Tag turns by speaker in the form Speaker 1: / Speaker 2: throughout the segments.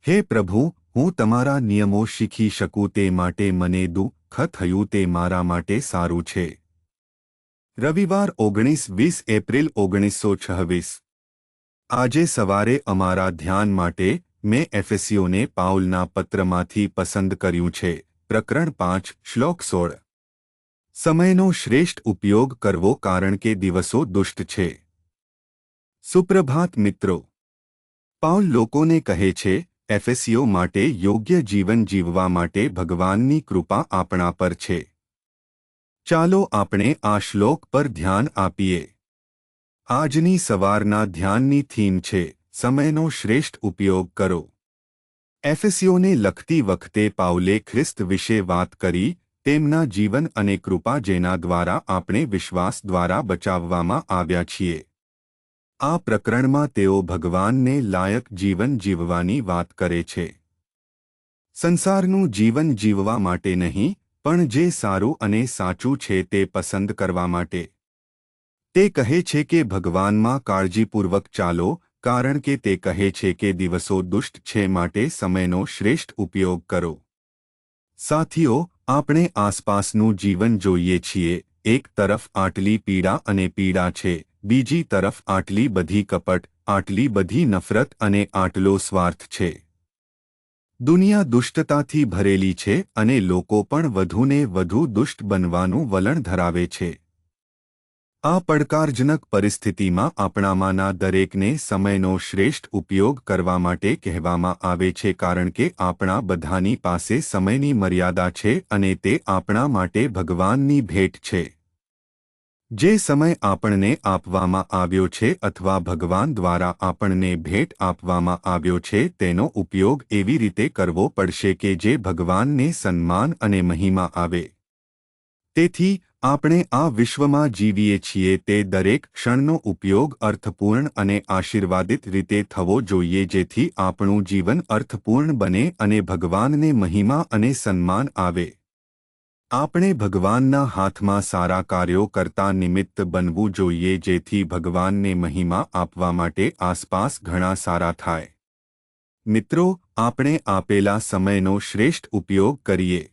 Speaker 1: હે પ્રભુ, હું તમારા નિયમો શીખી શકું તે માટે મને દુઃખ થયું તે મારા માટે સારું છે. રવિવાર 19-20 એપ્રિલ 1926. આજે સવારે અમારા ધ્યાન માટે મેં એફેસીઓને પાઉલના પત્રમાંથી પસંદ કર્યું છે. પ્રકરણ 5 શ્લોક 16. સમયનો શ્રેષ્ઠ ઉપયોગ કરવો કારણ કે દિવસો દુષ્ટ છે. સુપ્રભાત મિત્રો. પાઉલ લોકોને કહે છે, એફેસીઓ માટે યોગ્ય જીવન જીવવા માટે ભગવાનની કૃપા આપણા પર છે. ચાલો આપણે આ શ્લોક પર ધ્યાન આપીએ. આજની સવારના ધ્યાનની થીમ છે, સમયનો શ્રેષ્ઠ ઉપયોગ કરો. એફેસીઓને લખતી વખતે પાઉલે ખ્રિસ્ત વિશે વાત કરી, તેમના જીવન અને કૃપા જેના દ્વારા આપણે વિશ્વાસ દ્વારા બચાવવામાં આવ્યા છીએ. આ પ્રકરણમાં તેઓ ભગવાનને લાયક જીવન જીવવાની વાત કરે છે. સંસારનું જીવન જીવવા માટે નહીં, પણ જે સારું અને સાચું છે તે પસંદ કરવા માટે. તે કહે છે કે ભગવાનમાં કાળજીપૂર્વક ચાલો, કારણ કે તે કહે છે કે દિવસો દુષ્ટ છે માટે સમયનો શ્રેષ્ઠ ઉપયોગ કરો. સાથીઓ, આપણે આસપાસનું જીવન જોઈએ છીએ. એક તરફ આટલી પીડા અને પીડા છે, બીજી તરફ આટલી બધી કપટ, આટલી બધી નફરત અને આટલો સ્વાર્થ છે. દુનિયા દુષ્ટતાથી ભરેલી છે અને લોકો પણ વધુને વધુ દુષ્ટ બનવાનું વલણ ધરાવે છે. આ પડકારજનક પરિસ્થિતિમાં આપણામાંના દરેકને સમયનો શ્રેષ્ઠ ઉપયોગ કરવા માટે કહેવામાં આવે છે કારણ કે આપણા બધાની પાસે સમયની મર્યાદા છે અને તે આપણા માટે ભગવાનની ભેટ છે. જે સમય આપણને આપવામાં આવ્યો છે અથવા ભગવાન દ્વારા આપણને ભેટ આપવામાં આવ્યો છે તેનો ઉપયોગ એવી રીતે કરવો પડશે કે જે ભગવાનને સન્માન અને મહિમા આવે. તેથી આપણે આ વિશ્વમાં જીવીએ છીએ તે દરેક ક્ષણનો ઉપયોગ અર્થપૂર્ણ અને આશીર્વાદિત રીતે થવો જોઈએ જેથી આપણું જીવન અર્થપૂર્ણ બને અને ભગવાનને મહિમા અને સન્માન આવે. આપણે ભગવાનના હાથમાં સારા કાર્યો કરતા નિમિત્ત બનવું જોઈએ જેથી ભગવાનને મહિમા આપવા માટે આસપાસ ઘણા સારા થાય. મિત્રો, આપણે આપેલા સમયનો શ્રેષ્ઠ ઉપયોગ કરીએ.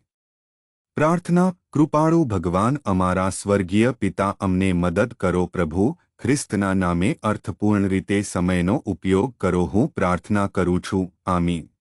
Speaker 1: પ્રાર્થના. કૃપાળુ ભગવાન અમારા સ્વર્ગીય પિતા, અમને મદદ કરો પ્રભુ, ખ્રિસ્તના નામે અર્થપૂર્ણ રીતે સમયનો ઉપયોગ કરો હું પ્રાર્થના કરું છું. આમીન.